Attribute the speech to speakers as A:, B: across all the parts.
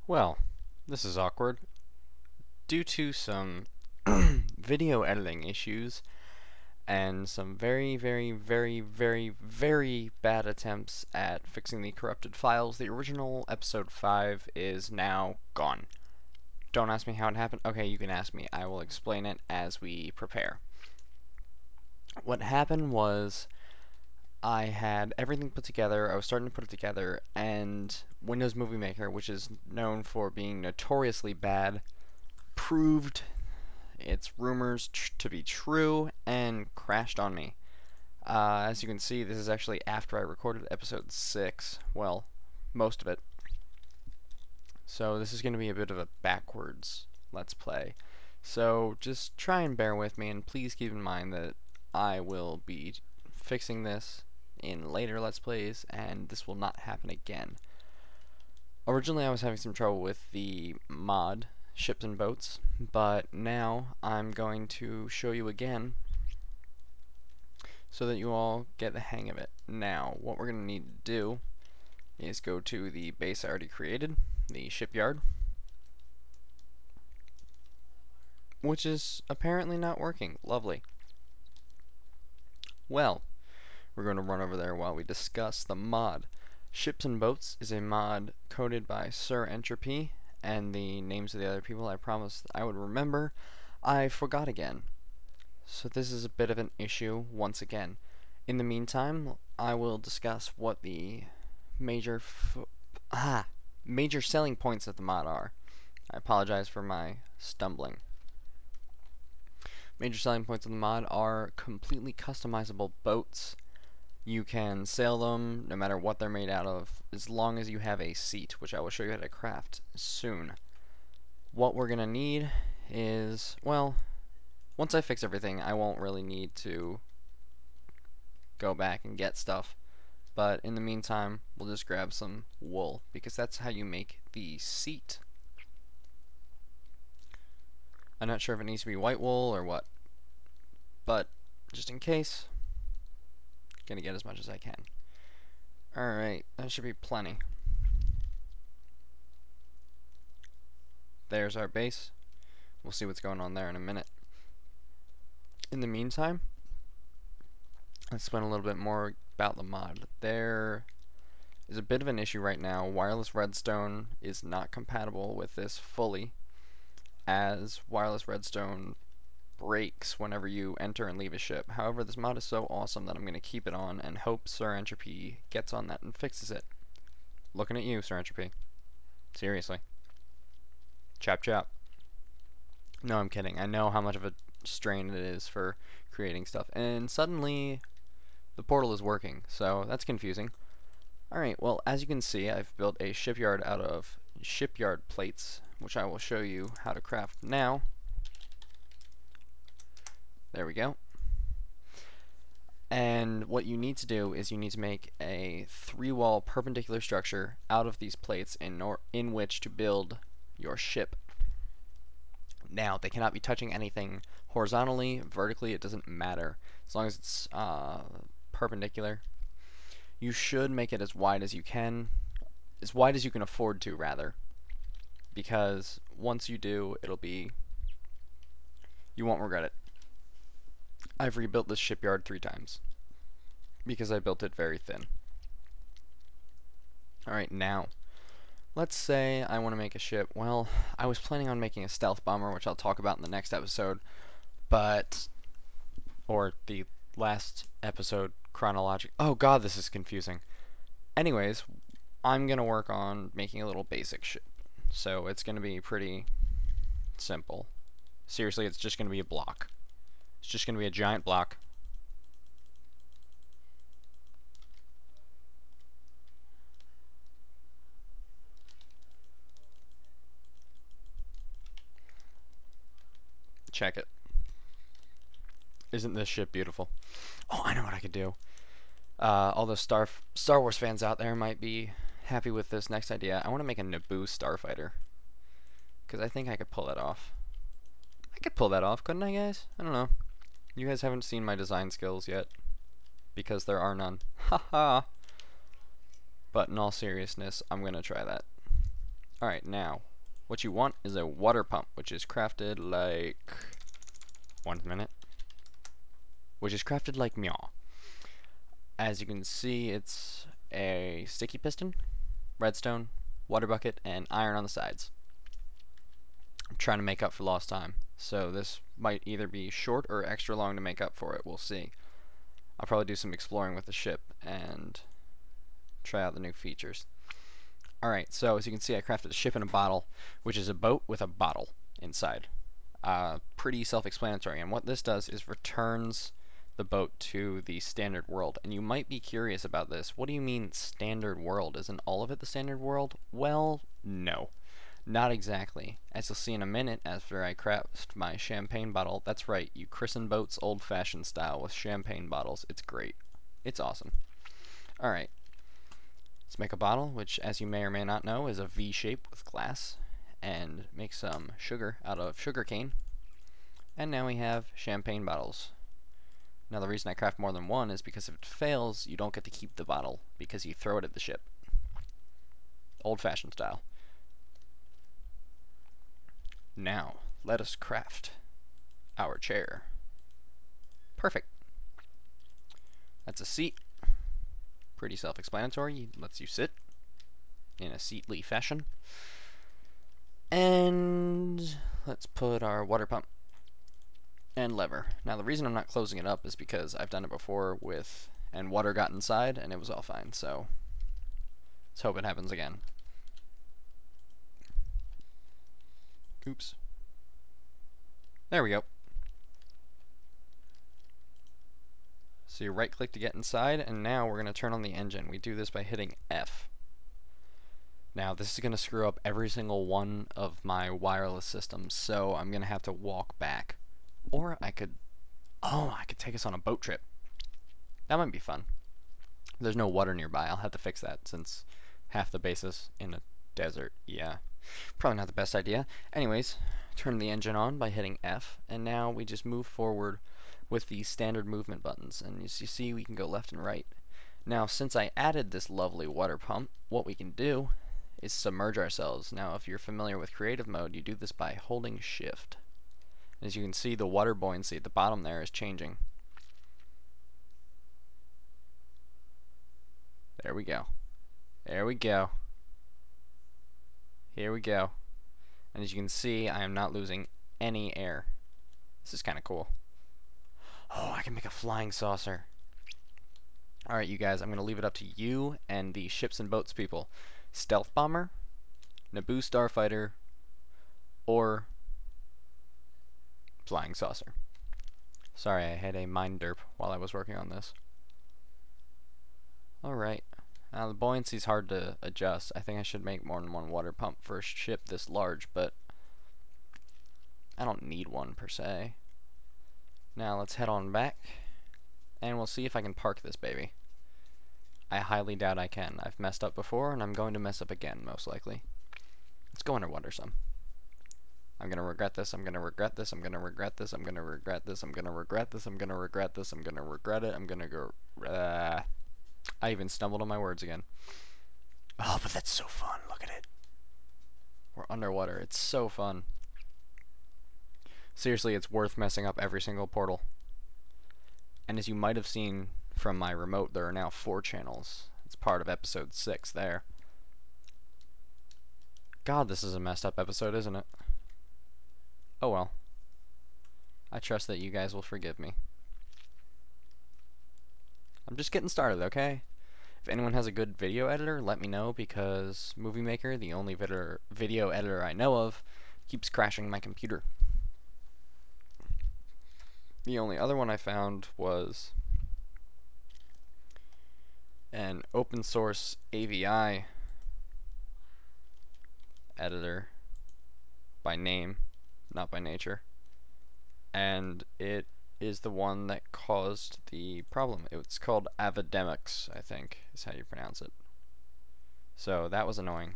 A: Well, this is awkward. Due to some video editing issues and some very bad attempts at fixing the corrupted files, the original episode 5 is now gone. Don't ask me how it happened. Okay, you can ask me. I will explain it as we prepare. What happened was I had everything put together, I was starting to put it together, and Windows Movie Maker, which is known for being notoriously bad, proved its rumors to be true and crashed on me. As you can see, this is actually after I recorded episode 6. Well, most of it. So this is going to be a bit of a backwards Let's Play. So just try and bear with me, and please keep in mind that I will be fixing this in later Let's Plays, and this will not happen again. Originally I was having some trouble with the mod Ships and Boats, but now I'm going to show you again so that you all get the hang of it. Now, what we're going to need to do is go to the base I already created, the shipyard, which is apparently not working. Lovely. Well, we're going to run over there while we discuss the mod. Ships and Boats is a mod coded by Sir Entropy, and the names of the other people I promised I would remember, I forgot again. So this is a bit of an issue once again. In the meantime, I will discuss what the major selling points of the mod are. I apologize for my stumbling. Major selling points of the mod are completely customizable boats. You can sail them no matter what they're made out of, as long as you have a seat, which I will show you how to craft soon. What we're going to need is, well, once I fix everything, I won't really need to go back and get stuff. But in the meantime, we'll just grab some wool, because that's how you make the seat. I'm not sure if it needs to be white wool or what, but just in case, gonna get as much as I can. Alright, that should be plenty. There's our base. We'll see what's going on there in a minute. In the meantime, let's explain a little bit more about the mod. There is a bit of an issue right now. Wireless redstone is not compatible with this fully, as wireless redstone breaks whenever you enter and leave a ship. However, this mod is so awesome that I'm going to keep it on and hope Sir Entropy gets on that and fixes it. Looking at you, Sir Entropy. Seriously. Chop chop. No, I'm kidding. I know how much of a strain it is for creating stuff. And suddenly, the portal is working, so that's confusing. Alright, well, as you can see, I've built a shipyard out of shipyard plates, which I will show you how to craft now. There we go. And what you need to do is you need to make a 3-wall perpendicular structure out of these plates in which to build your ship. Now, they cannot be touching anything horizontally, vertically, it doesn't matter. As long as it's perpendicular. You should make it as wide as you can. As wide as you can afford to, rather. Because once you do, it'll be... you won't regret it. I've rebuilt this shipyard 3 times. Because I built it very thin. Alright, now, let's say I want to make a ship. Well, I was planning on making a stealth bomber, which I'll talk about in the next episode, but, or the last episode chronological. Oh god, this is confusing. Anyways, I'm going to work on making a little basic ship. So it's going to be pretty simple. Seriously, it's just going to be a block. It's just going to be a giant block. Check it. Isn't this ship beautiful? Oh, I know what I could do. All those Star Wars fans out there might be happy with this next idea. I want to make a Naboo starfighter. Because I think I could pull that off. I could pull that off, couldn't I, guys? I don't know. You guys haven't seen my design skills yet. Because there are none. Haha. But in all seriousness, I'm going to try that. Alright, now, what you want is a water pump, which is crafted like... 1 minute. Which is crafted like meow. As you can see, it's a sticky piston, redstone, water bucket, and iron on the sides. I'm trying to make up for lost time. So this might either be short or extra long to make up for it. We'll see. I'll probably do some exploring with the ship and try out the new features. Alright, so as you can see, I crafted a ship in a bottle, which is a boat with a bottle inside. Pretty self-explanatory, and what this does is returns the boat to the standard world. And you might be curious about this. What do you mean standard world? Isn't all of it the standard world? Well, no. Not exactly. As you'll see in a minute after I craft my champagne bottle, that's right, you christen boats old-fashioned style with champagne bottles. It's great. It's awesome. Alright. Let's make a bottle, which, as you may or may not know, is a V shape with glass, and make some sugar out of sugar cane. And now we have champagne bottles. Now the reason I craft more than one is because if it fails, you don't get to keep the bottle, because you throw it at the ship. Old-fashioned style. Now, let us craft our chair. Perfect. That's a seat. Pretty self-explanatory. Lets you sit in a seatly fashion. And let's put our water pump and lever. Now the reason I'm not closing it up is because I've done it before and water got inside and it was all fine. So let's hope it happens again. Oops. There we go. So you right click to get inside, and now we're going to turn on the engine. We do this by hitting F. Now this is going to screw up every single one of my wireless systems, so I'm going to have to walk back. Or I could take us on a boat trip. That might be fun. There's no water nearby. I'll have to fix that since half the base is in a desert. Yeah, probably not the best idea. Anyways, turn the engine on by hitting F, and now we just move forward with the standard movement buttons, and as you see, we can go left and right. Now, since I added this lovely water pump, what we can do is submerge ourselves. Now, if you're familiar with creative mode, you do this by holding shift. As you can see, the water buoyancy at the bottom there is changing. There we go. There we go. Here we go. And as you can see, I am not losing any air. This is kind of cool. Oh, I can make a flying saucer. Alright, you guys, I'm going to leave it up to you and the ships and boats people. Stealth bomber, Naboo starfighter, or flying saucer. Sorry, I had a mind derp while I was working on this. Alright. Now, the buoyancy is hard to adjust. I think I should make more than one water pump for a ship this large, but I don't need one per se. Now let's head on back, and we'll see if I can park this baby. I highly doubt I can. I've messed up before, and I'm going to mess up again, most likely. Let's go underwater some. I'm gonna regret this, I'm gonna regret this, I'm gonna regret this, I'm gonna regret this, I'm gonna regret this, I'm gonna regret this, I'm gonna regret it, I'm gonna go... I even stumbled on my words again. Oh, but that's so fun, look at it. We're underwater, it's so fun. Seriously, it's worth messing up every single portal. And as you might have seen from my remote, there are now 4 channels. It's part of episode 6 there. God, this is a messed up episode, isn't it? Oh well. I trust that you guys will forgive me. I'm just getting started, okay? If anyone has a good video editor, let me know, because Movie Maker, the only video editor I know of, keeps crashing my computer. The only other one I found was an open source AVI editor by name, not by nature, and it is the one that caused the problem. It's called Avidemix, I think is how you pronounce it. So that was annoying,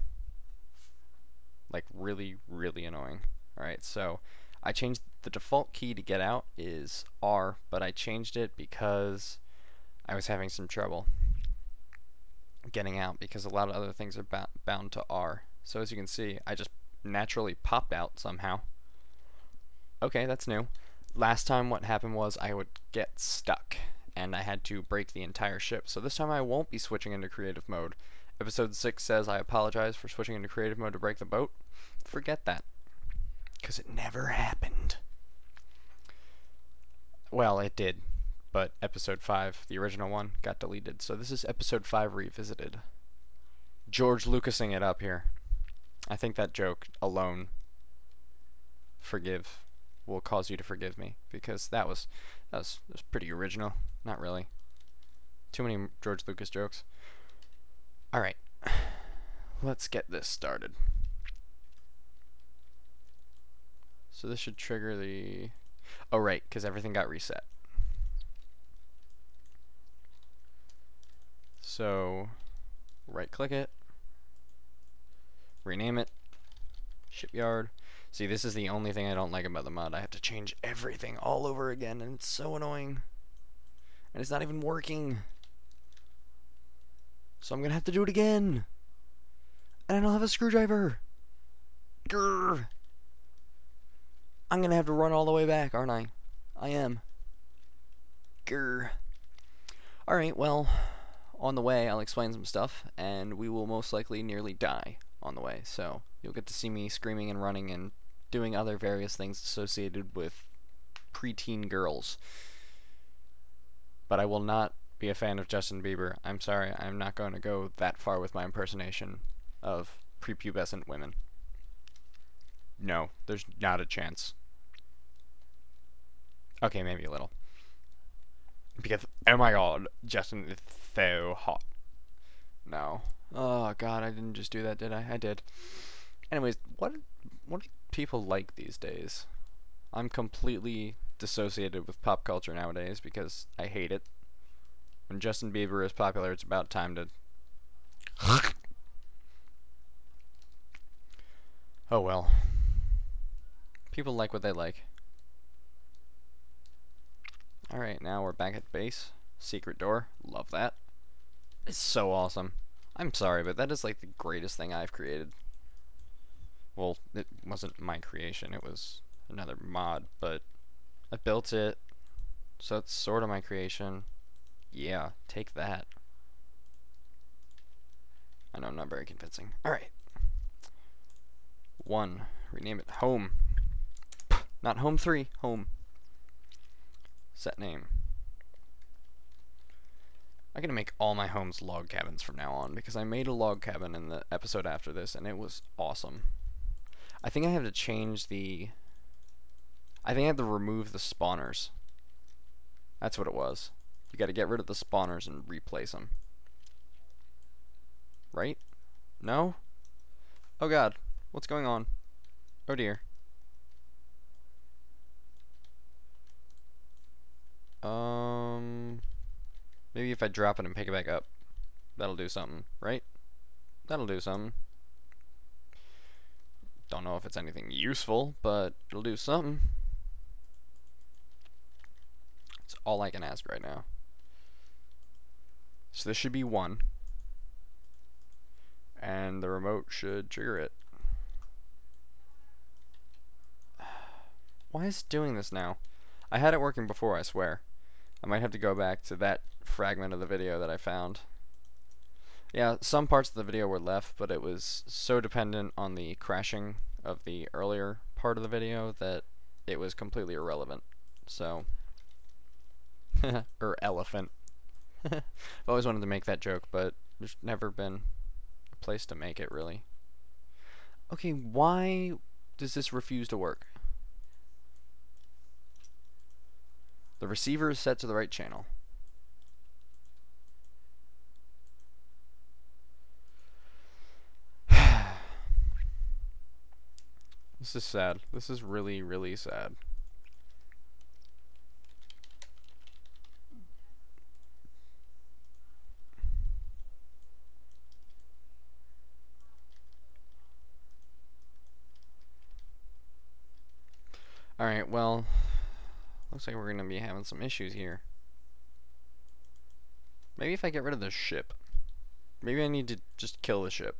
A: like really, really annoying. Alright, so I changed the default key to get out is R, but I changed it because I was having some trouble getting out, because a lot of other things are bound to R. So as you can see, I just naturally popped out somehow. Okay, that's new. Last time what happened was I would get stuck, and I had to break the entire ship. So this time I won't be switching into creative mode. Episode 6 says I apologize for switching into creative mode to break the boat. Forget that. Because it never happened. Well, it did. But episode 5, the original one, got deleted. So this is episode 5 revisited. George Lucasing it up here. I think that joke alone, forgive, will cause you to forgive me, because that was pretty original. Not really. Too many George Lucas jokes. Alright, let's get this started. So this should trigger the... Oh right, because everything got reset. So, right click it, rename it, shipyard. See, this is the only thing I don't like about the mod. I have to change everything all over again, and it's so annoying. And it's not even working. So I'm gonna have to do it again. And I don't have a screwdriver. Grr. I'm gonna have to run all the way back, aren't I? I am. Grr. Alright, well, on the way I'll explain some stuff, and we will most likely nearly die on the way. So you'll get to see me screaming and running and doing other various things associated with preteen girls. But I will not be a fan of Justin Bieber. I'm sorry, I'm not going to go that far with my impersonation of prepubescent women. No, there's not a chance. Okay, maybe a little. Because, oh my god, Justin is so hot. No. Oh god, I didn't just do that, did I? I did. Anyways, what do people like these days? I'm completely dissociated with pop culture nowadays because I hate it. When Justin Bieber is popular, it's about time to... Oh well. People like what they like. Alright, now we're back at base. Secret door. Love that. It's so awesome. I'm sorry, but that is like the greatest thing I've created. Well, it wasn't my creation, it was another mod, but I built it, so it's sort of my creation. Yeah, take that. I know, not very convincing. Alright. 1. Rename it Home. Not Home 3, Home. Set name. I'm gonna make all my homes log cabins from now on, because I made a log cabin in the episode after this, and it was awesome. I think I have to change the... I think I have to remove the spawners. That's what it was. You gotta get rid of the spawners and replace them. Right? No? Oh god. What's going on? Oh dear. Maybe if I drop it and pick it back up, that'll do something, right? That'll do something. Don't know if it's anything useful, but it'll do something. That's all I can ask right now. So this should be 1. And the remote should trigger it. Why is it doing this now? I had it working before, I swear. I might have to go back to that fragment of the video that I found. Yeah, some parts of the video were left, but it was so dependent on the crashing of the earlier part of the video that it was completely irrelevant. So, or elephant. I've always wanted to make that joke, but there's never been a place to make it, really. Okay, why does this refuse to work? The receiver is set to the right channel. This is sad. This is really, really sad. Alright, well, looks like we're going to be having some issues here. Maybe if I get rid of the ship. Maybe I need to just kill the ship.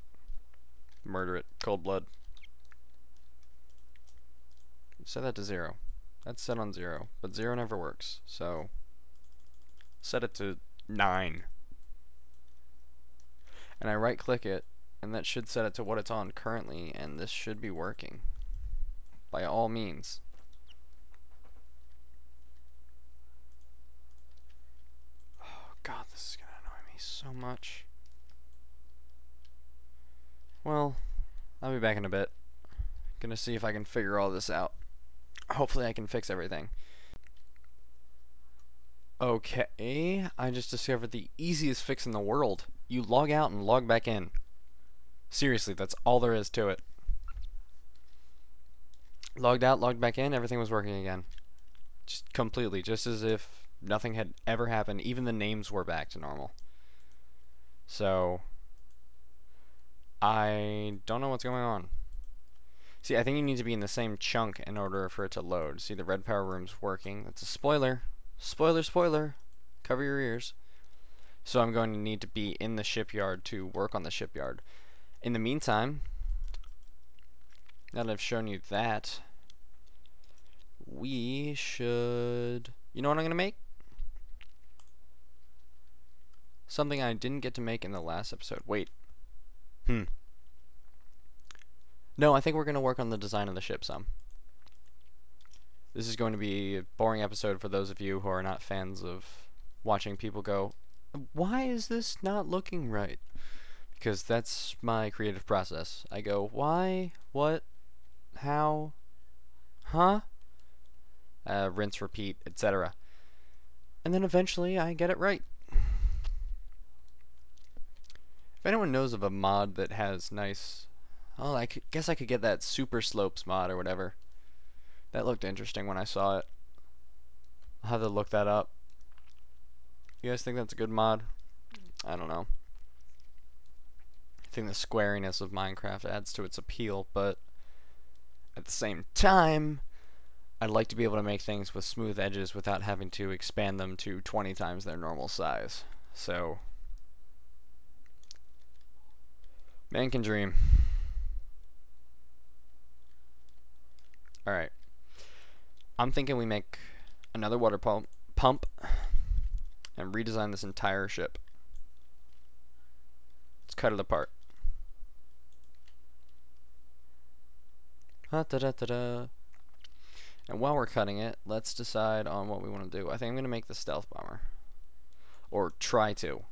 A: murder it. Cold blood. Set that to 0. That's set on 0, but 0 never works, so set it to 9. And I right click it, and that should set it to what it's on currently, and this should be working. By all means. Oh god, this is gonna annoy me so much. Well, I'll be back in a bit. Gonna see if I can figure all this out. Hopefully I can fix everything. Okay, I just discovered the easiest fix in the world. You log out and log back in. Seriously, that's all there is to it. Logged out, logged back in, everything was working again. Just completely, just as if nothing had ever happened. Even the names were back to normal. So, I don't know what's going on. See, I think you need to be in the same chunk in order for it to load. See, the red power room's working. That's a spoiler. Spoiler, spoiler. Cover your ears. So I'm going to need to be in the shipyard to work on the shipyard. In the meantime, now that I've shown you that, we should... You know what I'm going to make? Something I didn't get to make in the last episode. Wait. No, I think we're going to work on the design of the ship some. This is going to be a boring episode for those of you who are not fans of watching people go, why is this not looking right? Because that's my creative process. I go, why? What? How? Huh? Rinse, repeat, etc. And then eventually I get it right. If anyone knows of a mod that has nice... Oh, I guess I could get that Super Slopes mod or whatever. That looked interesting when I saw it. I'll have to look that up. You guys think that's a good mod? I don't know. I think the squariness of Minecraft adds to its appeal, but at the same time, I'd like to be able to make things with smooth edges without having to expand them to 20 times their normal size. So, man can dream. Alright. I'm thinking we make another water pump and redesign this entire ship. Let's cut it apart. And while we're cutting it, let's decide on what we want to do. I think I'm going to make the stealth bomber. Or try to.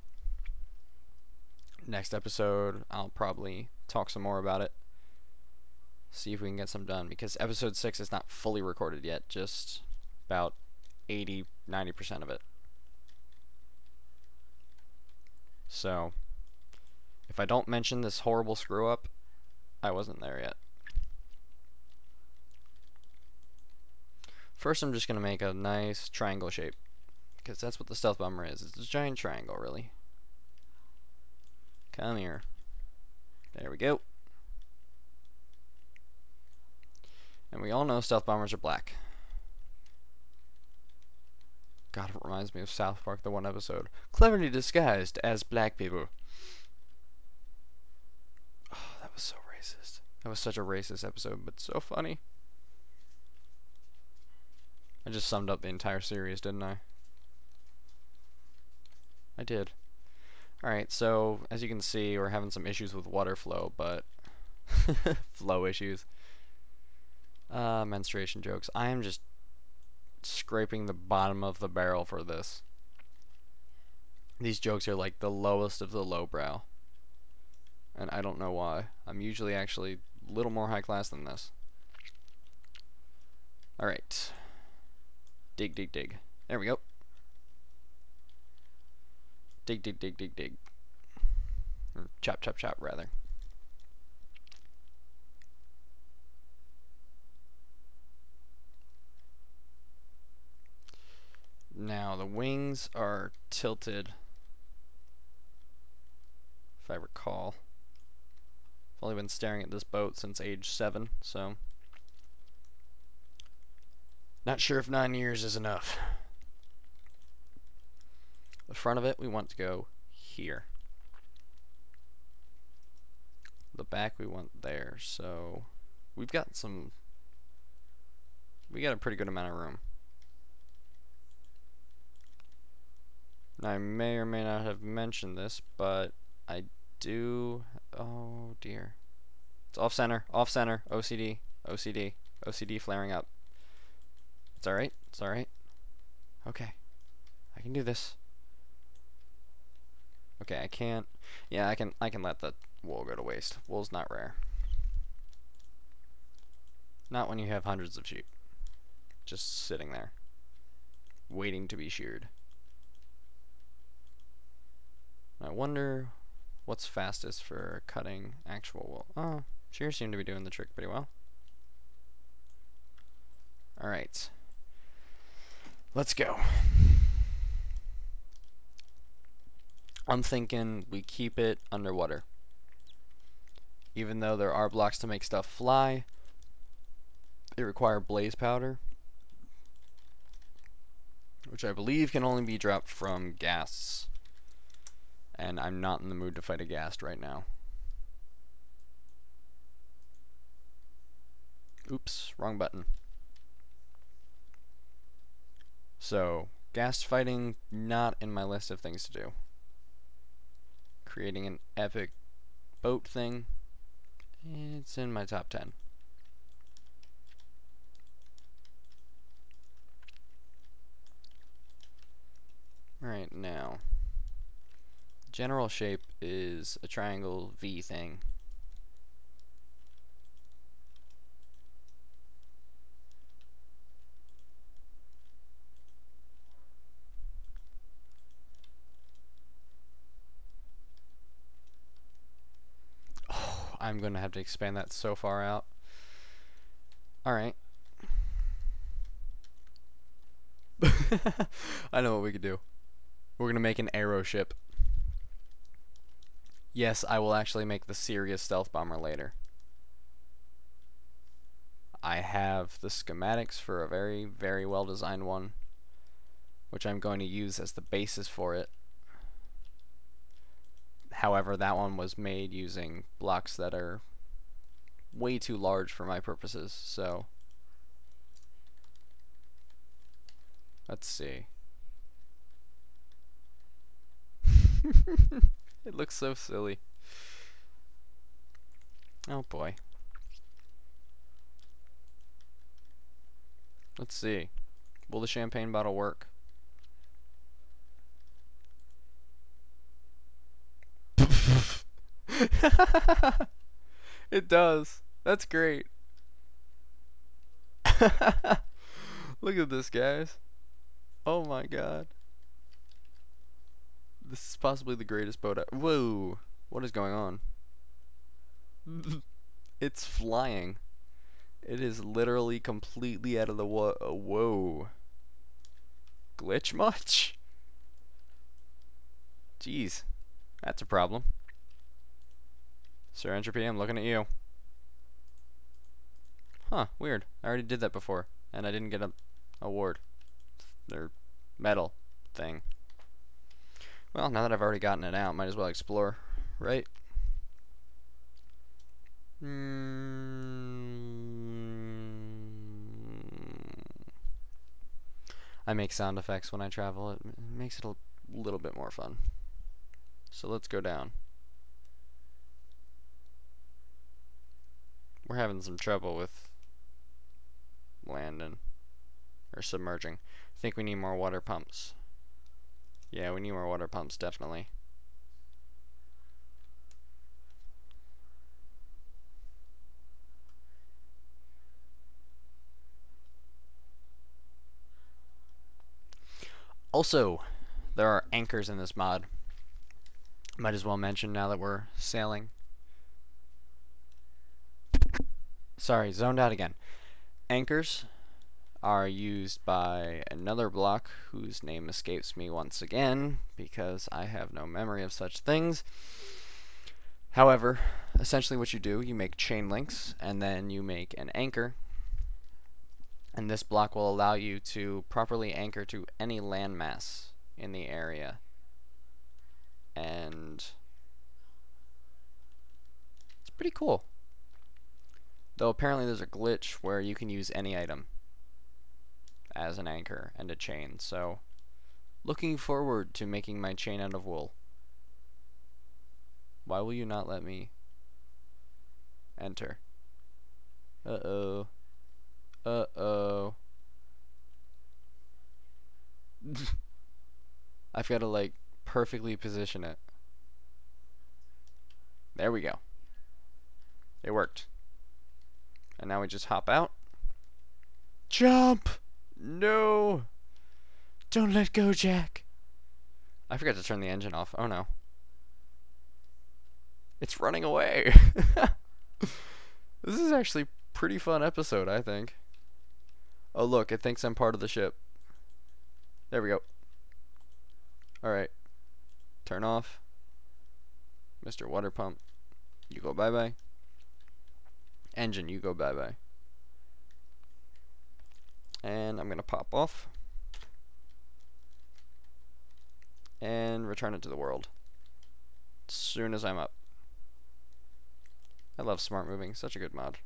A: Next episode, I'll probably talk some more about it. See if we can get some done, because episode 6 is not fully recorded yet, just about 80-90% of it. So, if I don't mention this horrible screw up, I wasn't there yet. First, I'm just going to make a nice triangle shape, because that's what the stealth bomber is. It's a giant triangle, really. Come here. There we go. And we all know stealth bombers are black. God, it reminds me of South Park, the one episode. Cleverly disguised as black people. Oh, that was so racist. That was such a racist episode, but so funny. I just summed up the entire series, didn't I? I did. Alright, so, as you can see, we're having some issues with water flow, but... flow issues. Menstruation jokes. I am just scraping the bottom of the barrel for this. These jokes are like the lowest of the lowbrow. And I don't know why. I'm usually actually a little more high class than this. Alright. Dig, dig, dig. There we go. Dig, dig, dig, dig, dig. Or chop, chop, chop, rather. Now, the wings are tilted, if I recall. I've only been staring at this boat since age 7, so... Not sure if 9 years is enough. The front of it, we want to go here. the back we want there, so we've got a pretty good amount of room. Now, I may or may not have mentioned this, but I do, oh dear. It's off center, OCD, OCD, OCD flaring up. It's alright, it's alright. Okay, I can do this. Okay, I can't, yeah, I can let the wool go to waste. Wool's not rare. Not when you have hundreds of sheep just sitting there, waiting to be sheared. I wonder what's fastest for cutting actual wool. Oh, shears seem to be doing the trick pretty well. Alright. Let's go. I'm thinking we keep it underwater. Even though there are blocks to make stuff fly, they require blaze powder, which I believe can only be dropped from ghasts. And I'm not in the mood to fight a ghast right now. Oops, wrong button. So, ghast fighting, not in my list of things to do. Creating an epic boat thing, it's in my top 10. Alright, now. General shape is a triangle V thing. Oh, I'm gonna have to expand that so far out. Alright. I know what we could do. We're gonna make an arrow ship. Yes, I will actually make the serious stealth bomber later. I have the schematics for a very, very well designed one, which I'm going to use as the basis for it. However, that one was made using blocks that are way too large for my purposes, so let's see. It looks so silly. Oh boy. Let's see. Will the champagne bottle work? It does. That's great. Look at this, guys. Oh my god. This is possibly the greatest boat ever. Whoa! What is going on? It's flying. It is literally completely out of the whoa. Glitch much? Jeez. That's a problem. Sir Entropy, I'm looking at you. Huh, weird. I already did that before, and I didn't get an award. Or medal thing. Well, now that I've already gotten it out, might as well explore, right? I make sound effects when I travel. It makes it a little bit more fun. So let's go down. We're having some trouble with landing or submerging. I think we need more water pumps. Yeah, we need more water pumps, definitely. Also, there are anchors in this mod. Might as well mention now that we're sailing. Sorry, zoned out again. Anchors are used by another block whose name escapes me once again because I have no memory of such things. However, essentially what you do, you make chain links and then you make an anchor, and this block will allow you to properly anchor to any landmass in the area. And it's pretty cool. Though apparently there's a glitch where you can use any item as an anchor and a chain, so looking forward to making my chain out of wool. Why will you not let me enter? Uh-oh. Uh-oh. I've got to, like, perfectly position it. There we go. It worked. And now we just hop out. Jump! No! Don't let go, Jack. I forgot to turn the engine off. Oh no. It's running away. This is actually a pretty fun episode, I think. Oh look, it thinks I'm part of the ship. There we go. Alright. Turn off. Mr. Water Pump, you go bye-bye. Engine, you go bye-bye. And I'm going to pop off. And return it to the world. As soon as I'm up. I love smart moving, such a good mod.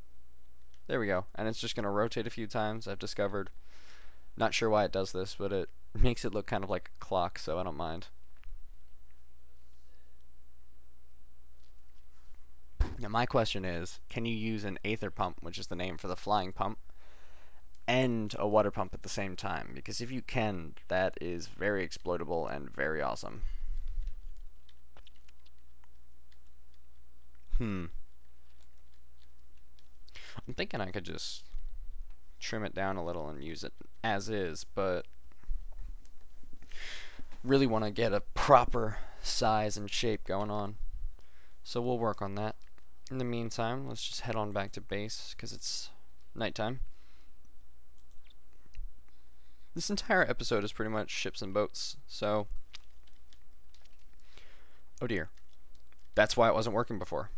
A: There we go. And it's just going to rotate a few times, I've discovered. Not sure why it does this, but it makes it look kind of like a clock, so I don't mind. Now my question is, can you use an aether pump, which is the name for the flying pump, and a water pump at the same time? Because if you can, that is very exploitable and very awesome. I'm thinking I could just trim it down a little and use it as is, but really want to get a proper size and shape going on. So we'll work on that. In the meantime, let's just head on back to base because it's nighttime. This entire episode is pretty much ships and boats, so... Oh dear. That's why it wasn't working before.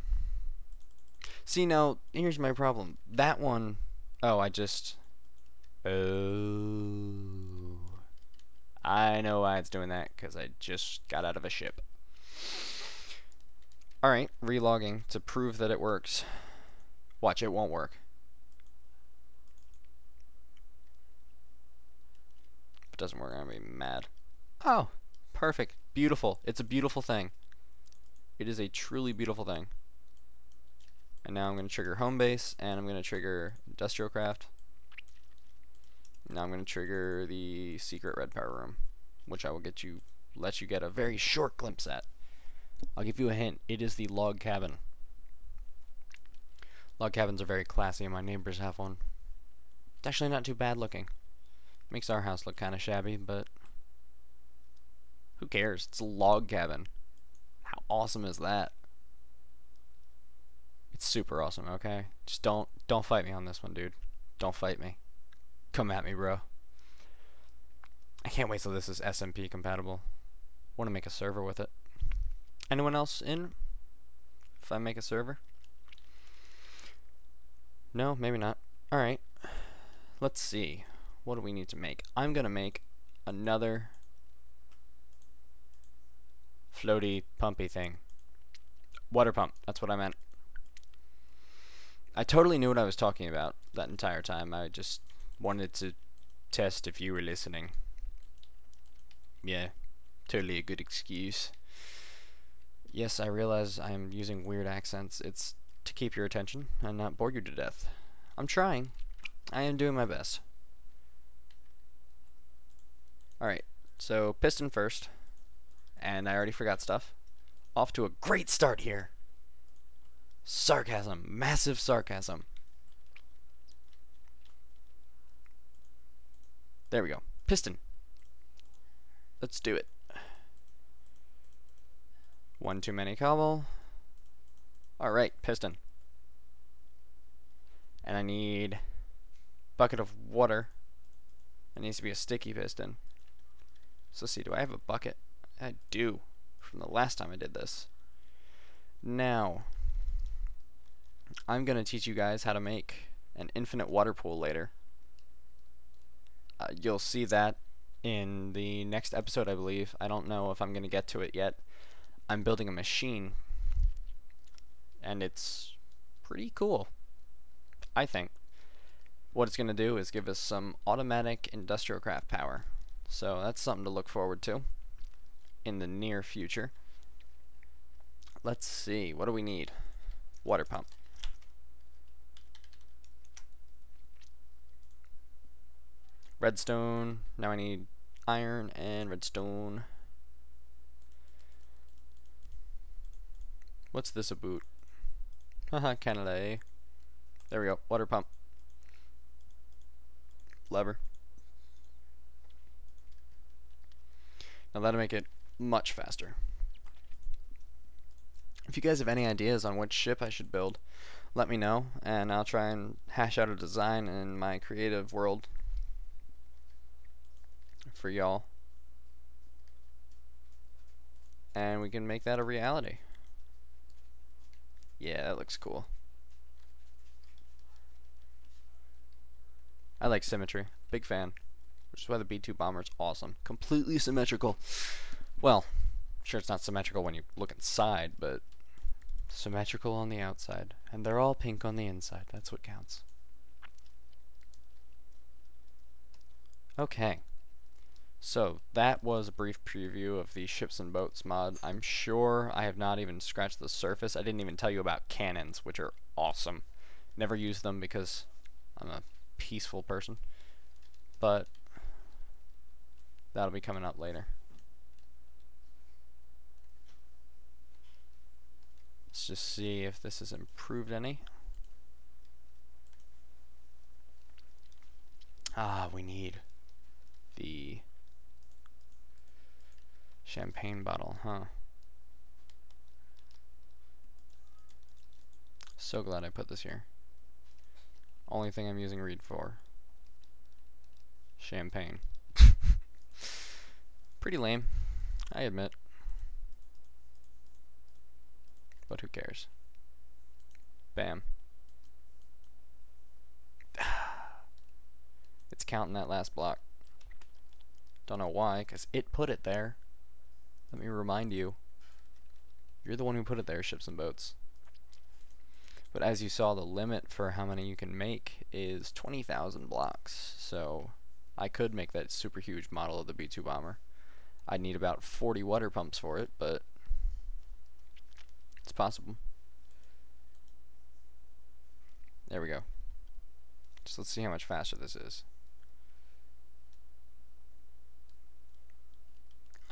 A: See, now, here's my problem. That one... Oh, I know why it's doing that, because I just got out of a ship. Alright, relogging to prove that it works. Watch, it won't work. If it doesn't work, I'm gonna be mad. Oh, perfect. Beautiful. It's a beautiful thing. It is a truly beautiful thing. And now I'm going to trigger home base, and I'm going to trigger industrial craft. Now I'm going to trigger the secret red power room, which I will let you get a very short glimpse at. I'll give you a hint. It is the log cabin. Log cabins are very classy, and my neighbors have one. It's actually not too bad looking. Makes our house look kind of shabby, but who cares? It's a log cabin. How awesome is that? It's super awesome, okay? Just don't fight me on this one, dude. Don't fight me. Come at me, bro. I can't wait till this is SMP compatible. Want to make a server with it. Anyone else in? If I make a server? No, maybe not. Alright. Let's see. What do we need to make? I'm gonna make another floaty pumpy thing. Water pump. That's what I meant. I totally knew what I was talking about that entire time. I just wanted to test if you were listening. Yeah. Totally a good excuse. Yes, I realize I am using weird accents. It's to keep your attention and not bore you to death. I'm trying. I am doing my best. Alright, so piston first. And I already forgot stuff. Off to a great start here. Sarcasm. Massive sarcasm. There we go. Piston. Let's do it. One too many cobble. Alright, piston. And I need a bucket of water. It needs to be a sticky piston. So let's see, do I have a bucket? I do, from the last time I did this. Now, I'm going to teach you guys how to make an infinite water pool later. You'll see that in the next episode, I believe. I don't know if I'm going to get to it yet. I'm building a machine, and it's pretty cool, I think. What it's going to do is give us some automatic industrial craft power. So that's something to look forward to in the near future. Let's see, what do we need? Water pump. Redstone. Now I need iron and redstone. What's this about? Haha, Canada, eh? There we go. Water pump. Lever. Now that'll make it much faster. If you guys have any ideas on which ship I should build, let me know, and I'll try and hash out a design in my creative world for y'all. And we can make that a reality. Yeah, that looks cool. I like symmetry. Big fan. Which is why the B-2 bomber is awesome. Completely symmetrical. Well, sure it's not symmetrical when you look inside, but symmetrical on the outside. And they're all pink on the inside. That's what counts. Okay. So, that was a brief preview of the Ships and Boats mod. I'm sure I have not even scratched the surface. I didn't even tell you about cannons, which are awesome. Never used them because I'm a peaceful person. But that'll be coming up later. Let's just see if this has improved any. Ah, we need the champagne bottle, huh? So glad I put this here. Only thing I'm using reed for. Champagne. Pretty lame, I admit. But who cares? Bam. It's counting that last block. Don't know why, because it put it there. Let me remind you. You're the one who put it there, Ships and Boats. But as you saw, the limit for how many you can make is 20,000 blocks. So I could make that super huge model of the B-2 bomber. I'd need about 40 water pumps for it, but it's possible. There we go. Just let's see how much faster this is.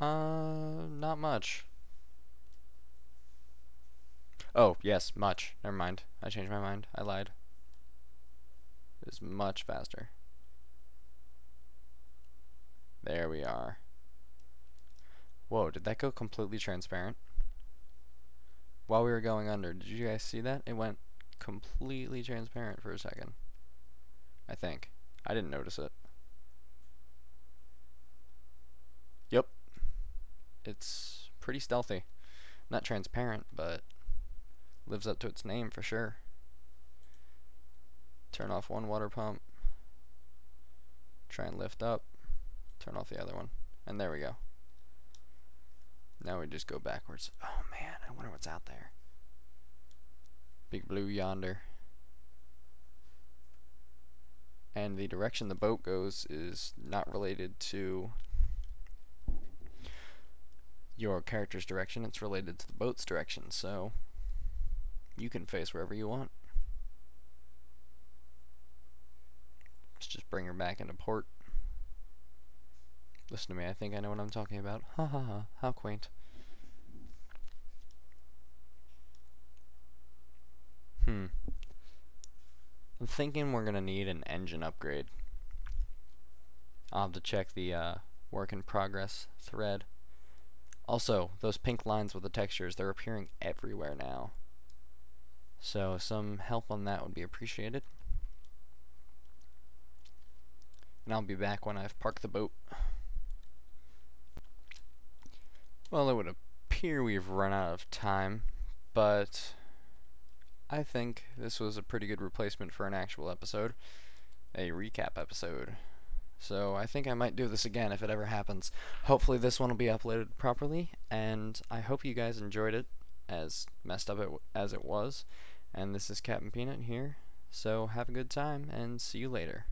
A: Not much. Oh, yes, much. Never mind. I changed my mind. I lied. It is much faster. There we are. Whoa, did that go completely transparent? While we were going under, did you guys see that? It went completely transparent for a second. I think. I didn't notice it. Yep. It's pretty stealthy. Not transparent, but lives up to its name for sure. Turn off one water pump. Try and lift up. Turn off the other one. And there we go. Now we just go backwards. Oh man, I wonder what's out there. Big blue yonder. And the direction the boat goes is not related to your character's direction, it's related to the boat's direction, so you can face wherever you want. Let's just bring her back into port. Listen to me, I think I know what I'm talking about. Ha ha ha, how quaint. I'm thinking we're gonna need an engine upgrade. I'll have to check the work in progress thread. Also, those pink lines with the textures, they're appearing everywhere now. So some help on that would be appreciated. And I'll be back when I've parked the boat. Well, it would appear we've run out of time, but I think this was a pretty good replacement for an actual episode, a recap episode. So I think I might do this again if it ever happens. Hopefully this one will be uploaded properly, and I hope you guys enjoyed it, as messed up as it was. And this is Captain Peanut here, so have a good time, and see you later.